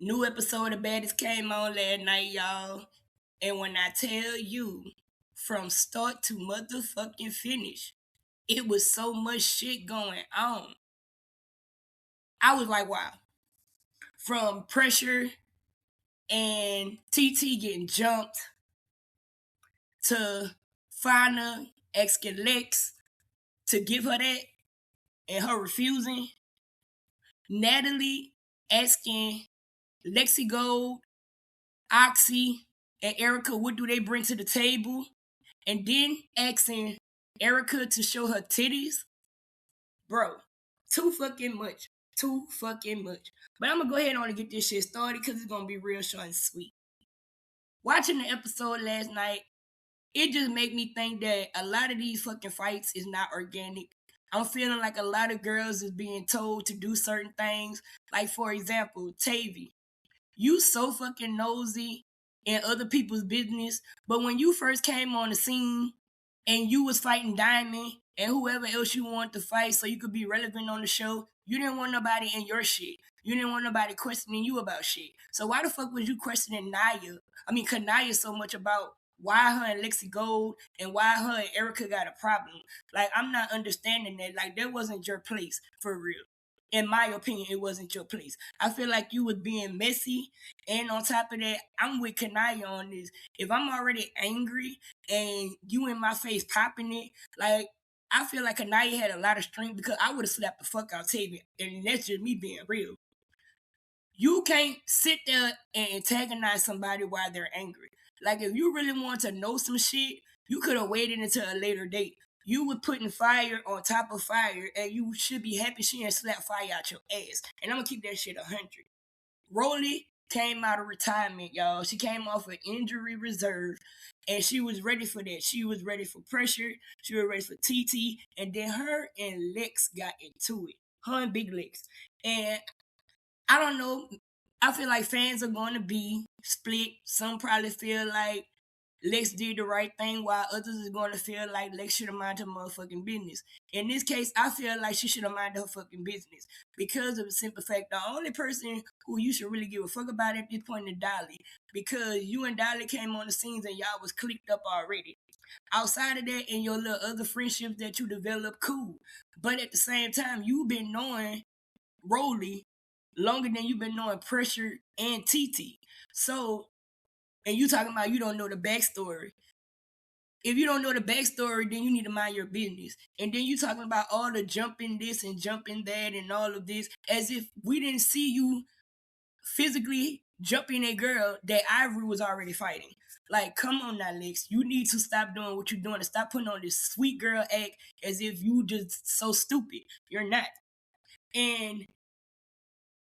New episode of Baddies came on last night, y'all. And when I tell you, from start to motherfucking finish, it was so much shit going on. I was like, wow. From pressure and TT getting jumped to Fana asking Lex to give her that and her refusing. Natalie asking Lexi Gold, Oxy, and Erica what do they bring to the table. And then asking Erica to show her titties. Bro, too fucking much. Too fucking much. But I'm gonna go ahead on and get this shit started because it's gonna be real short and sweet. Watching the episode last night, it just made me think that a lot of these fucking fights is not organic. I'm feeling like a lot of girls is being told to do certain things. Like, for example, Tavy. You so fucking nosy in other people's business, but when you first came on the scene and you was fighting Diamond and whoever else you want to fight so you could be relevant on the show, you didn't want nobody in your shit. You didn't want nobody questioning you about shit. So why the fuck was you questioning Kanaya so much about why her and Lexi Gold and why her and Erica got a problem? Like, I'm not understanding that. Like, that wasn't your place, for real. In my opinion, it wasn't your place. I feel like you was being messy. And on top of that, I'm with Kanaya on this. If I'm already angry and you in my face popping it, like, I feel like Kanaya had a lot of strength because I would have slapped the fuck out Tavia. And that's just me being real. You can't sit there and antagonize somebody while they're angry. Like, if you really want to know some shit, you could have waited until a later date. You were putting fire on top of fire, and you should be happy she didn't slap fire out your ass. And I'm gonna keep that shit 100. Rolly came out of retirement, y'all. She came off of injury reserve, and she was ready for that. She was ready for pressure. She was ready for TT, and then her and Lex got into it. Her and Big Lex. And I don't know. I feel like fans are going to be split. Some probably feel like Lex did the right thing, while others is going to feel like Lex should have minded her motherfucking business. In this case, I feel like she should have minded her fucking business because of the simple fact the only person who you should really give a fuck about at this point is Dolly, because you and Dolly came on the scenes and y'all was clicked up already. Outside of that and your little other friendships that you developed, cool. But at the same time, you've been knowing Rolly longer than you've been knowing Pressure and TT. So, and you talking about you don't know the backstory. If you don't know the backstory, then you need to mind your business. And then you talking about all the jumping this and jumping that and all of this, as if we didn't see you physically jumping a girl that Ivory was already fighting. Like, come on now, Lex. You need to stop doing what you're doing and stop putting on this sweet girl act as if you just so stupid. You're not. And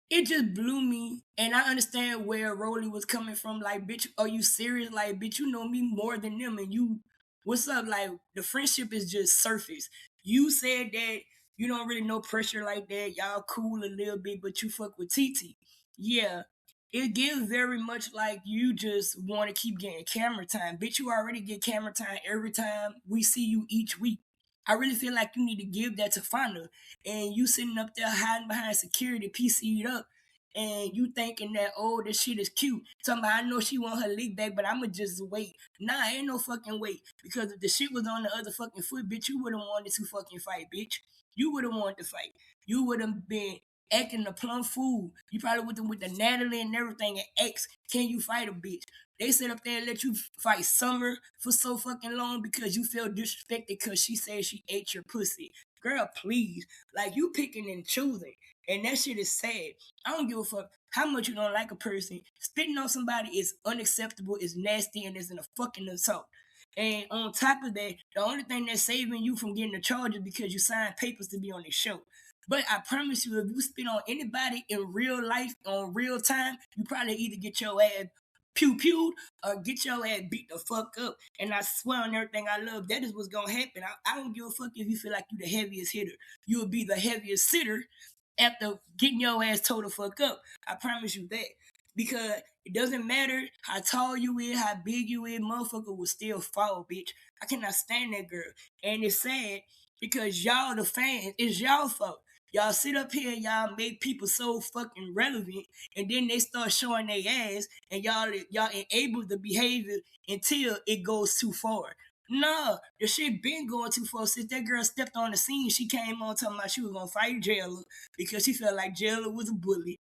it just blew me. And I understand where Rolly was coming from. Like, bitch, are you serious? Like, bitch, you know me more than them. And you, what's up? Like, the friendship is just surface. You said that you don't really know Pressure like that. Y'all cool a little bit, but you fuck with TT. Yeah. It gives very much like you just want to keep getting camera time. Bitch, you already get camera time every time we see you each week. I really feel like you need to give that to Fonda. And you sitting up there hiding behind security, PC'd up, and you thinking that, oh, this shit is cute. Talking about, I know she want her leg back, but I'ma just wait. Nah, ain't no fucking wait. Because if the shit was on the other fucking foot, bitch, you would've wanted to fucking fight, bitch. You would've wanted to fight. You would've been acting a plum fool. You probably with the Natalie and everything and X, can you fight a bitch? They sit up there and let you fight Summer for so fucking long because you feel disrespected because she said she ate your pussy. Girl, please. Like, you picking and choosing. And that shit is sad. I don't give a fuck how much you don't like a person. Spitting on somebody is unacceptable, is nasty, and is a fucking assault. And on top of that, the only thing that's saving you from getting the charges because you signed papers to be on this show. But I promise you, if you spit on anybody in real life, on real time, you probably either get your ass pew-pewed or get your ass beat the fuck up. And I swear on everything I love, that is what's gonna happen. I don't give a fuck if you feel like you the heaviest hitter. You will be the heaviest sitter after getting your ass tore the fuck up. I promise you that. Because it doesn't matter how tall you is, how big you is, motherfucker will still fall, bitch. I cannot stand that girl. And it's sad because y'all, the fans, it's y'all fault. Y'all sit up here and y'all make people so fucking relevant, and then they start showing their ass, and y'all enable the behavior until it goes too far. No, the shit been going too far since that girl stepped on the scene. She came on talking about she was gonna fight Jailer because she felt like Jailer was a bully.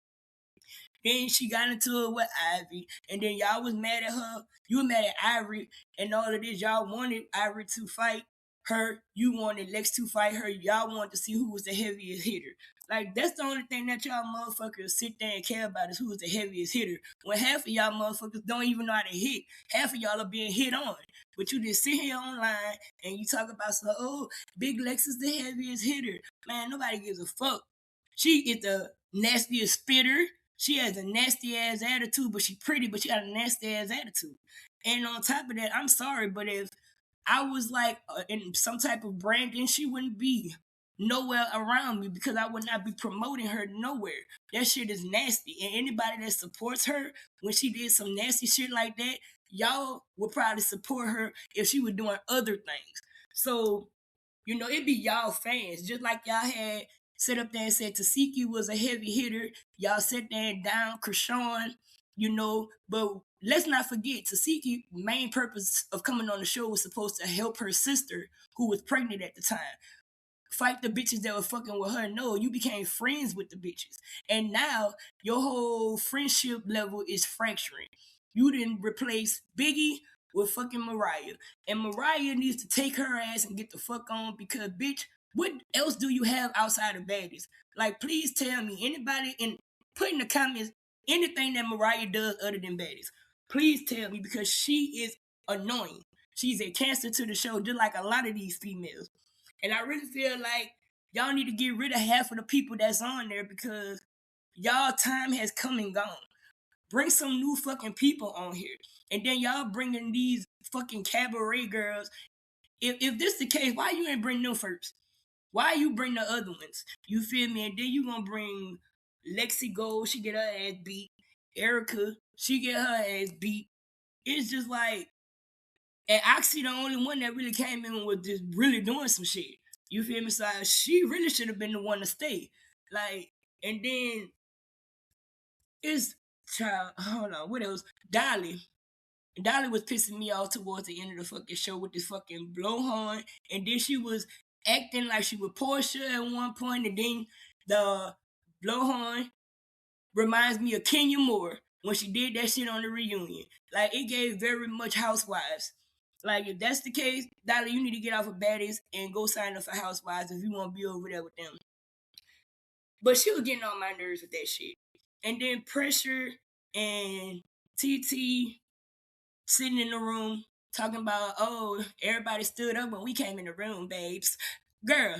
Then she got into it with Ivy, and then y'all was mad at her. You were mad at Ivory, and all of this. Y'all wanted Ivory to fight her. You wanted Lex to fight her. Y'all wanted to see who was the heaviest hitter. Like, that's the only thing that y'all motherfuckers sit there and care about is who is the heaviest hitter. When half of y'all motherfuckers don't even know how to hit. Half of y'all are being hit on. But you just sit here online and you talk about, oh, Big Lex is the heaviest hitter. Man, nobody gives a fuck. She is the nastiest spitter. She has a nasty ass attitude, but she pretty, but she got a nasty ass attitude. And on top of that, I'm sorry, but if I was like in some type of branding, she wouldn't be nowhere around me because I would not be promoting her nowhere. That shit is nasty. And anybody that supports her when she did some nasty shit like that, y'all would probably support her if she was doing other things. So, it'd be y'all fans. Just like y'all had sit up there and said Tasiki was a heavy hitter. Y'all sat there and down Krishan, but let's not forget Tasiki main purpose of coming on the show was supposed to help her sister who was pregnant at the time. Fight the bitches that were fucking with her. No, you became friends with the bitches. And now your whole friendship level is fracturing. You didn't replace Biggie with fucking Mariah. And Mariah needs to take her ass and get the fuck on because, bitch, what else do you have outside of Baddies? Like, please tell me, anybody, put in the comments anything that Mariah does other than Baddies. Please tell me because she is annoying. She's a cancer to the show, just like a lot of these females. And I really feel like y'all need to get rid of half of the people that's on there because y'all time has come and gone. Bring some new fucking people on here. And then y'all bringing these fucking cabaret girls. If this the case, why you ain't bring them first? Why you bring the other ones? You feel me? And then you gonna bring Lexi Gold, she get her ass beat. Erica, she get her ass beat. It's just like, and Oxy the only one that really came in with just really doing some shit. You feel me? So she really should have been the one to stay. Like, and then it's hold on, what else? Dolly. Dolly was pissing me off towards the end of the fucking show with this fucking blowhorn. And then she was acting like she was Porsha at one point, and then the blowhorn reminds me of Kenya Moore when she did that shit on the reunion. Like, it gave very much Housewives. Like, if that's the case, Dolly, you need to get off of Baddies and go sign up for Housewives if you want to be over there with them. But she was getting on my nerves with that shit. And then Pressure and TT sitting in the room talking about, oh, everybody stood up when we came in the room, babes. Girl,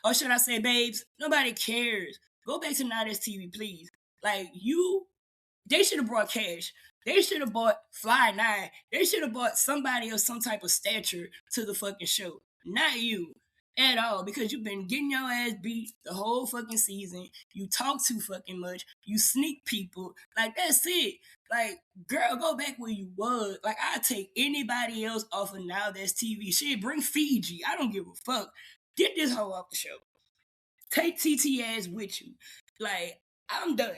or should I say babes, nobody cares. Go back to Now That's TV, please. Like, they should have brought Cash. They should have bought Fly 9. They should have bought somebody of some type of stature to the fucking show. Not you. At all. Because you've been getting your ass beat the whole fucking season. You talk too fucking much. You sneak people. Like, that's it. Like, girl, go back where you was. Like, I'd take anybody else off of Now That's TV. Shit, bring Fiji. I don't give a fuck. Get this hoe off the show. Take TT ass with you. Like, I'm done.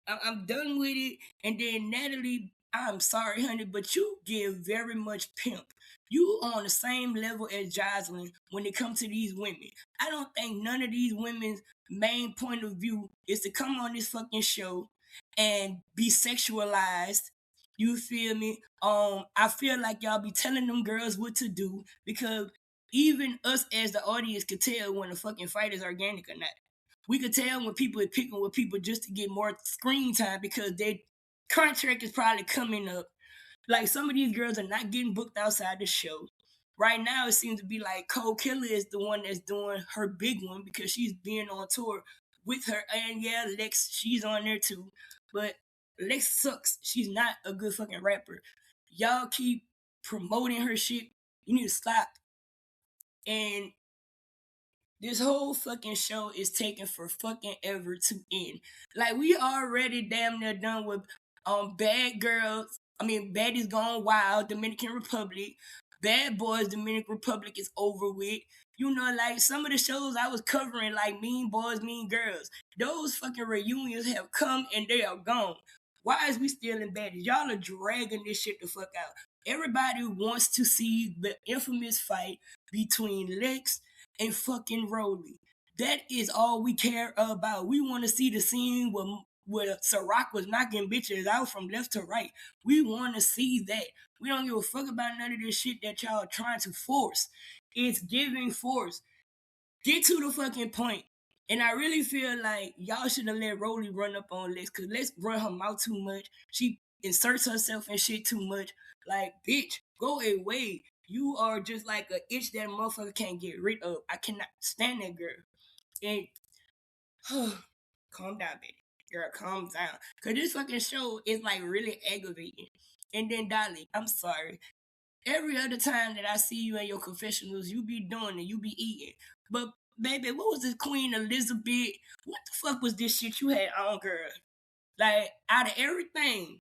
I'm done with it. And then Natalie, I'm sorry, honey, but you give very much pimp. You on the same level as Jocelyn when it comes to these women. I don't think none of these women's main point of view is to come on this fucking show and be sexualized. You feel me? I feel like y'all be telling them girls what to do because even us as the audience could tell when the fucking fight is organic or not. We could tell when people are picking with people just to get more screen time because their contract is probably coming up. Like, some of these girls are not getting booked outside the show. Right now, it seems to be like Cole Killer is the one that's doing her big one because she's being on tour with her. And yeah, Lex, she's on there too. But Lex sucks. She's not a good fucking rapper. Y'all keep promoting her shit. You need to stop. And this whole fucking show is taking for fucking ever to end. Like, we already damn near done with Baddies Gone Wild, Dominican Republic. Bad Boys, Dominican Republic is over with. You know, like some of the shows I was covering, like Mean Boys, Mean Girls, those fucking reunions have come and they are gone. Why is we still in Baddies? Y'all are dragging this shit the fuck out. Everybody wants to see the infamous fight between Lex and fucking Rolly. That is all we care about. We want to see the scene where Ciroc was knocking bitches out from left to right. We want to see that. We don't give a fuck about none of this shit that y'all are trying to force. It's giving force. Get to the fucking point. And I really feel like y'all should have let Rolly run up on Lex, because Lex run her mouth too much. She inserts herself in shit too much. Like, bitch, go away. You are just like an itch that motherfucker can't get rid of. I cannot stand that girl. And calm down, baby. Girl, calm down. Cause this fucking show is like really aggravating. And then Dolly, I'm sorry. Every other time that I see you in your confessionals, you be doing it, you be eating. But baby, what was this Queen Elizabeth? What the fuck was this shit you had on, girl? Like, out of everything,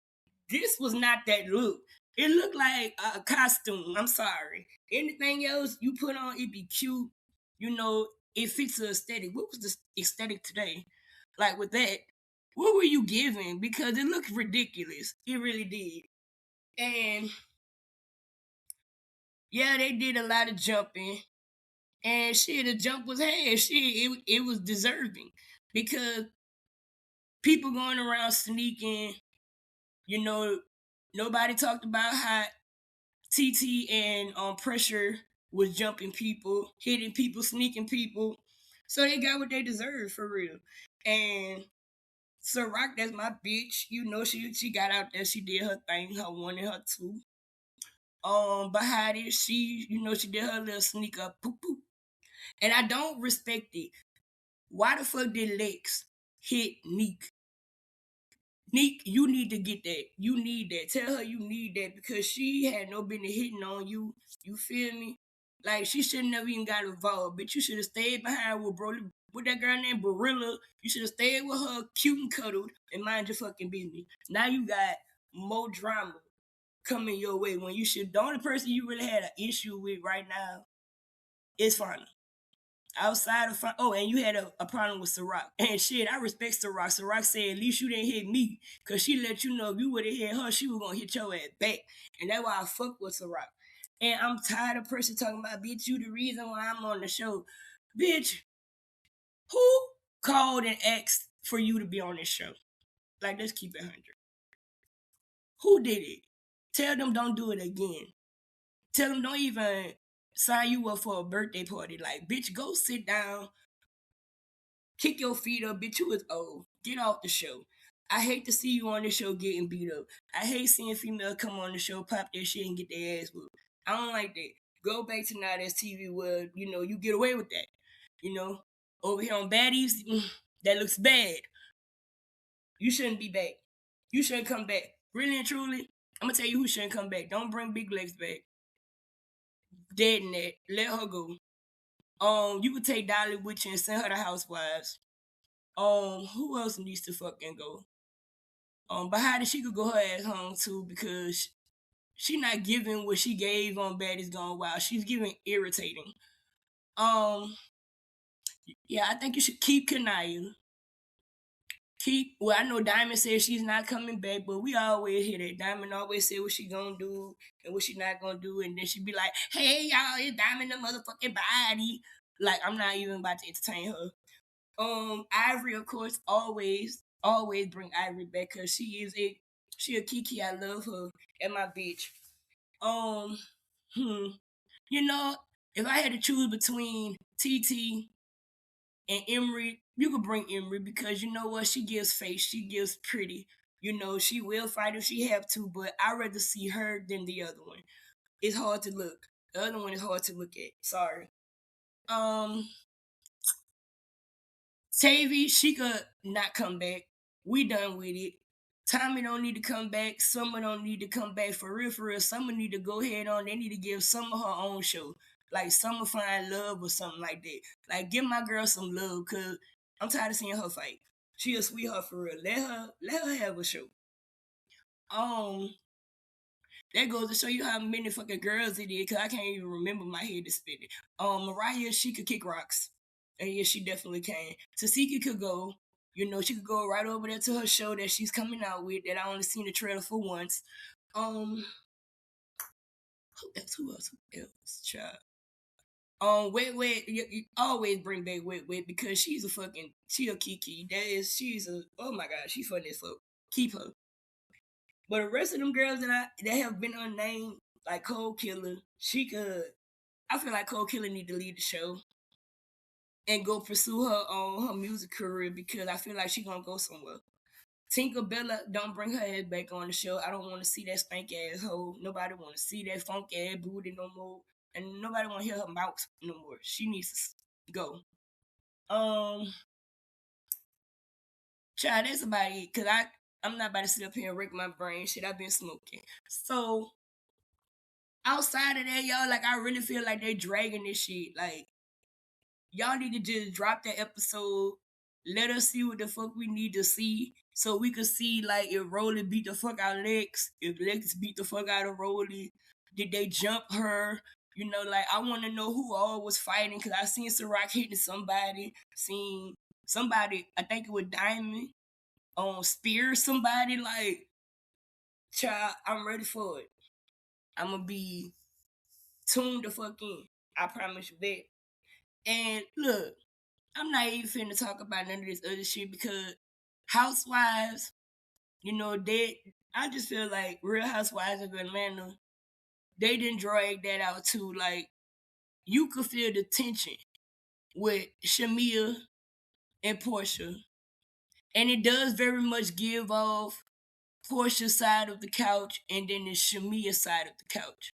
this was not that look. It looked like a costume. I'm sorry. Anything else you put on, it be cute. You know, it fits the aesthetic. What was the aesthetic today? Like with that, what were you giving? Because it looked ridiculous. It really did. And yeah, they did a lot of jumping. And shit, the jump was had. Shit, it was deserving. Because people going around sneaking, you know, nobody talked about how TT and Pressure was jumping people, hitting people, sneaking people. So they got what they deserved for real. And Ciroc, that's my bitch. You know, she got out there, she did her thing, her one and her two. Behind it, she did her little sneak up, poop poop. And I don't respect it. Why the fuck did Lex hit Neek? Neek, you need to get that. You need that. Tell her you need that, because she had no business hitting on you. You feel me? Like, she should never even got involved. But you should have stayed behind with that girl named Barilla. You should have stayed with her, cute and cuddled, and mind your fucking business. Now you got more drama coming your way when you should. The only person you really had an issue with right now is Fauna. Outside of and you had a problem with Ciroc. And shit, I respect Ciroc. Ciroc said, at least you didn't hit me. Because she let you know if you would have hit her, she was going to hit your ass back. And that's why I fuck with Ciroc. And I'm tired of person talking about, bitch, you the reason why I'm on the show. Bitch, who called and asked for you to be on this show? Like, let's keep it 100. Who did it? Tell them don't do it again. Tell them don't even sign you up for a birthday party. Like, bitch, go sit down, kick your feet up, bitch. You is old. Get off the show. I hate to see you on the show getting beat up. I hate seeing females come on the show, pop their shit, and get their ass whooped. I don't like that. Go back to now that's TV where, you get away with that. Over here on Baddies, that looks bad. You shouldn't be back. You shouldn't come back. Really and truly, I'm going to tell you who shouldn't come back. Don't bring Big Legs back. Dead in that. Let her go. You could take Dolly with you and send her to Housewives. Who else needs to fucking go? But how did she could go her ass home too, because she not giving what she gave on Baddies Gone Wild. She's giving irritating. Yeah, I think you should keep Kanaya. I know Diamond says she's not coming back, but we always hear that. Diamond always say what she gonna do and what she not gonna do, and then she be like, hey, y'all, it's Diamond the motherfucking body. Like, I'm not even about to entertain her. Ivory, of course, always bring Ivory back, because she a Kiki. I love her and my bitch. If I had to choose between TT and Emery, you could bring Emery, because you know what? She gives face. She gives pretty. She will fight if she have to, but I'd rather see her than the other one. It's hard to look. The other one is hard to look at. Sorry. Tavy, she could not come back. We done with it. Tommy don't need to come back. Summer don't need to come back. For real, for real. Summer need to go ahead on. They need to give Summer her own show. Like Summer Find Love or something like that. Like, give my girl some love, because I'm tired of seeing her fight. She a sweetheart for real. Let her have a show. That goes to show you how many fucking girls it is, because I can't even remember, my head is spinning. Mariah, she could kick rocks. And yeah, she definitely can. Tasiki could go. You know, she could go right over there to her show that she's coming out with, that I only seen the trailer for once. Who else? Child. Wait, you always bring back Wait, because she a Kiki. Oh my god, she's funny as fuck. Keep her. But the rest of them girls that have been unnamed, like Cold Killer, I feel like Cold Killer need to leave the show and go pursue her music career, because I feel like she gonna go somewhere. Tinkerbella, don't bring her ass back on the show. I don't want to see that stank ass hoe. Nobody want to see that funk ass booty no more, and nobody want to hear her mouth no more. She needs to go. Child, that's about it. Cause I'm not about to sit up here and wreck my brain. Shit, I've been smoking. So outside of that, y'all, like, I really feel like they dragging this shit. Like, y'all need to just drop that episode. Let us see what the fuck we need to see, so we could see, like, if Rolly beat the fuck out of Lex, if Lex beat the fuck out of Rolly, did they jump her? You know, like, I want to know who all was fighting, because I seen Ciroc hitting somebody, seen somebody, I think it was Diamond, spear somebody. Like, child, I'm ready for it. I'm gonna be tuned the fuck in. I promise you that. And look, I'm not even finna talk about none of this other shit, because Housewives, you know, I just feel like Real Housewives of Atlanta, they didn't drag that out too. Like, you could feel the tension with Shamea and Porsha. And it does very much give off Porsha's side of the couch, and then the Shamea side of the couch.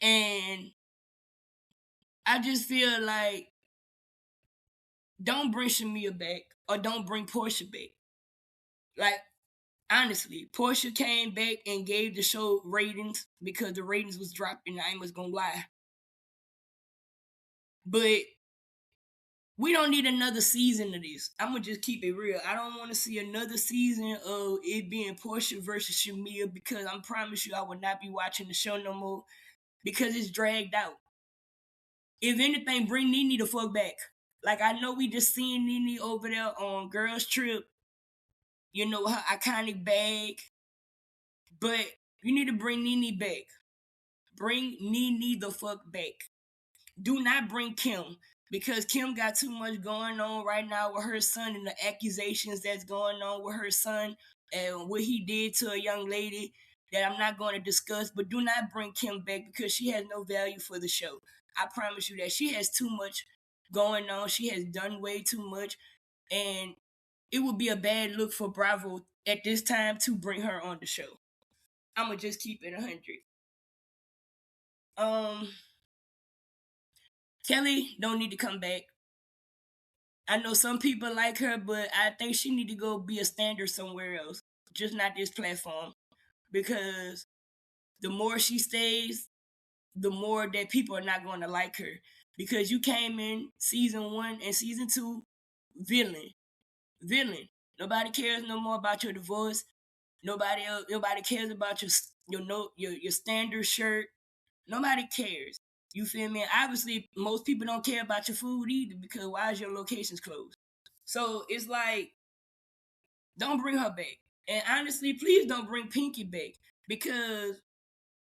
And I just feel like, don't bring Shamea back, or don't bring Porsha back. Like, honestly, Porsha came back and gave the show ratings because the ratings was dropping. I ain't was gonna lie. But we don't need another season of this. I'm gonna just keep it real. I don't want to see another season of it being Porsha versus Shamea, because I promise you I will not be watching the show no more, because it's dragged out. If anything, bring Nene the fuck back. Like, I know we just seen Nene over there on Girls Trip, you know, her iconic bag, but you need to bring Nene back. Bring Nene the fuck back. Do not bring Kim, because Kim got too much going on right now with her son, and the accusations that's going on with her son and what he did to a young lady that I'm not going to discuss. But do not bring Kim back, because she has no value for the show. I promise you that. She has too much going on. She has done way too much, and it would be a bad look for Bravo at this time to bring her on the show. I'm gonna just keep it 100. Kelly don't need to come back. I know some people like her, but I think she need to go be a standard somewhere else, just not this platform. Because the more she stays, the more that people are not going to like her. Because you came in season 1 and season 2, villain. Nobody cares no more about your divorce. Nobody cares about your standard shirt. Nobody cares. You feel me? Obviously, most people don't care about your food either, because why is your locations closed? So it's like, don't bring her back. And honestly, please don't bring Pinky back, because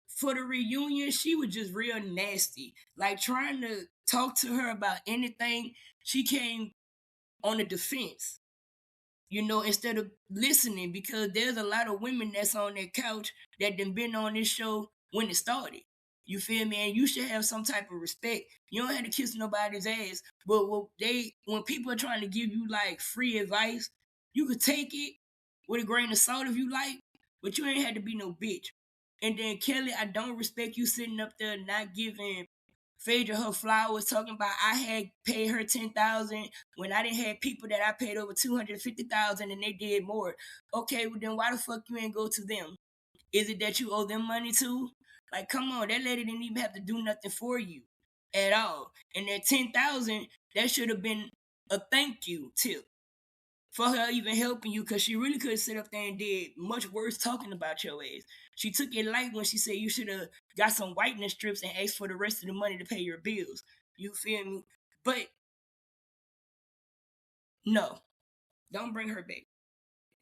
for the reunion, she was just real nasty. Like, trying to talk to her about anything, she came on the defense, you know, instead of listening, because there's a lot of women that's on that couch that done been on this show when it started. You feel me? And you should have some type of respect. You don't have to kiss nobody's ass. But when people are trying to give you, like, free advice, you could take it with a grain of salt if you like, but you ain't had to be no bitch. And then Kelly, I don't respect you sitting up there not giving Phaedra her flowers, talking about I had paid her $10,000 when I didn't have people that I paid over $250,000 and they did more. Okay, well then why the fuck you ain't go to them? Is it that you owe them money too? Like, come on, that lady didn't even have to do nothing for you at all. And that $10,000, that should have been a thank you tip for her even helping you, because she really could have sit up there and did much worse talking about your ass. She took it light when she said you should have got some whitening strips and asked for the rest of the money to pay your bills. You feel me? But no, don't bring her back.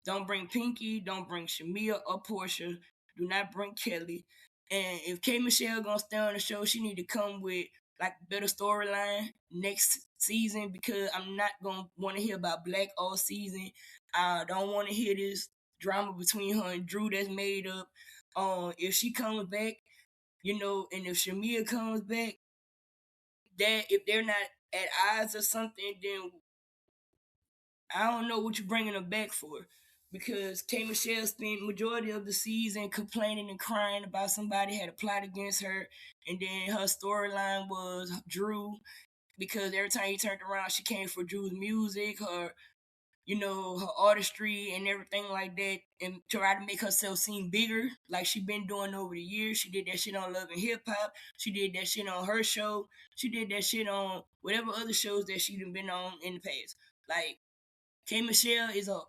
Don't bring Pinky. Don't bring Shamea or Porsha. Do not bring Kelly. And if K Michelle gonna stay on the show, she need to come with like better storyline next season, because I'm not gonna want to hear about Black all season. I don't want to hear this drama between her and Drew that's made up. If she comes back, and if Shamea comes back, that if they're not at odds or something, then I don't know what you're bringing her back for, because K Michelle spent majority of the season complaining and crying about somebody had a plot against her, and then her storyline was Drew, because every time he turned around, she came for Drew's music, her artistry and everything like that, and try to make herself seem bigger, like she been doing over the years. She did that shit on Love and Hip Hop. She did that shit on her show. She did that shit on whatever other shows that she done been on in the past. Like, K Michelle is a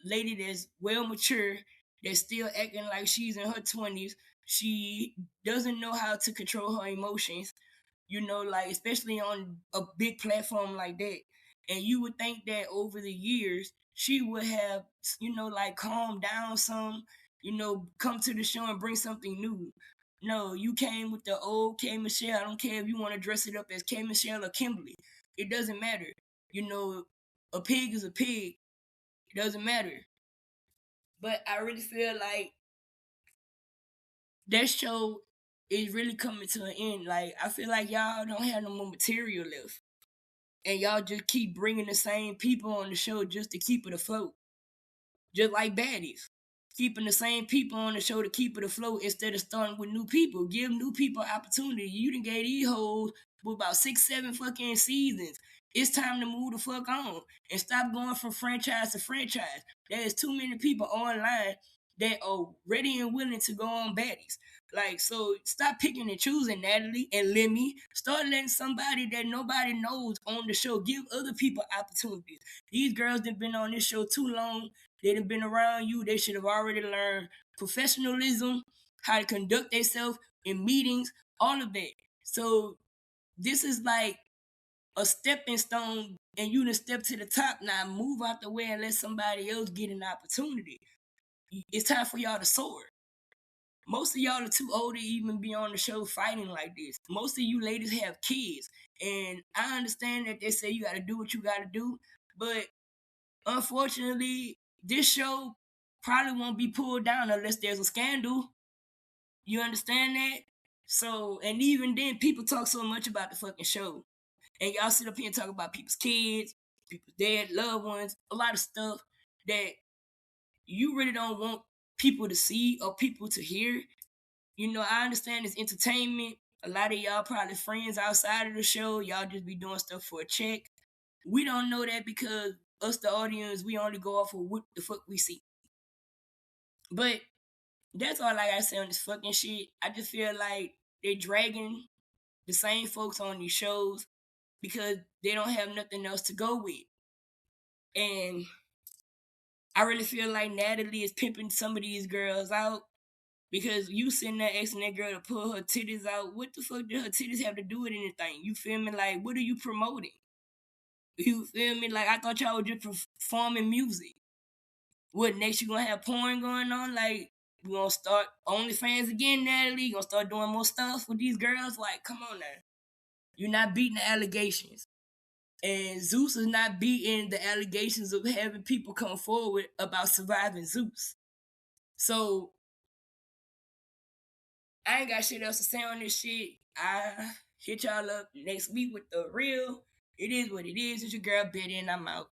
lady that's well mature, that's still acting like she's in her 20s. She doesn't know how to control her emotions, like especially on a big platform like that. And you would think that over the years she would have, like calmed down some, come to the show and bring something new. No, you came with the old K Michelle. I don't care if you want to dress it up as K Michelle or Kimberly. It doesn't matter. A pig is a pig. It doesn't matter. But I really feel like that show is really coming to an end. Like, I feel like y'all don't have no more material left. And y'all just keep bringing the same people on the show just to keep it afloat. Just like Baddies. Keeping the same people on the show to keep it afloat instead of starting with new people. Give new people opportunity. You done gave these hoes for about 6-7 fucking seasons. It's time to move the fuck on and stop going from franchise to franchise. There's too many people online that are ready and willing to go on Baddies. Like, so stop picking and choosing, Natalie and Lemmy. Start letting somebody that nobody knows on the show. Give other people opportunities. These girls that been on this show too long. They done been around you. They should have already learned professionalism, how to conduct themselves in meetings, all of that. So this is like a stepping stone, and you done step to the top. Now move out the way and let somebody else get an opportunity. It's time for y'all to soar. Most of y'all are too old to even be on the show fighting like this. Most of you ladies have kids. And I understand that they say you got to do what you got to do. But unfortunately, this show probably won't be pulled down unless there's a scandal. You understand that? So, and even then, people talk so much about the fucking show. And y'all sit up here and talk about people's kids, people's dead loved ones, a lot of stuff that you really don't want people to see or people to hear. I understand it's entertainment. A lot of y'all probably friends outside of the show. Y'all just be doing stuff for a check. We don't know that, because us, the audience, we only go off of what the fuck we see. But that's all I gotta say on this fucking shit. I just feel like they're dragging the same folks on these shows because they don't have nothing else to go with. And I really feel like Natalie is pimping some of these girls out, because you sitting there asking that girl to pull her titties out. What the fuck did her titties have to do with anything? You feel me? Like, what are you promoting? You feel me? Like, I thought y'all were just performing music. What, next you gonna have porn going on? Like, we gonna start OnlyFans again, Natalie? You gonna start doing more stuff with these girls? Like, come on now. You're not beating the allegations. And Zeus is not beating the allegations of having people come forward about surviving Zeus. So, I ain't got shit else to say on this shit. I hit y'all up next week with the real. It is what it is. It's your girl Betty, and I'm out.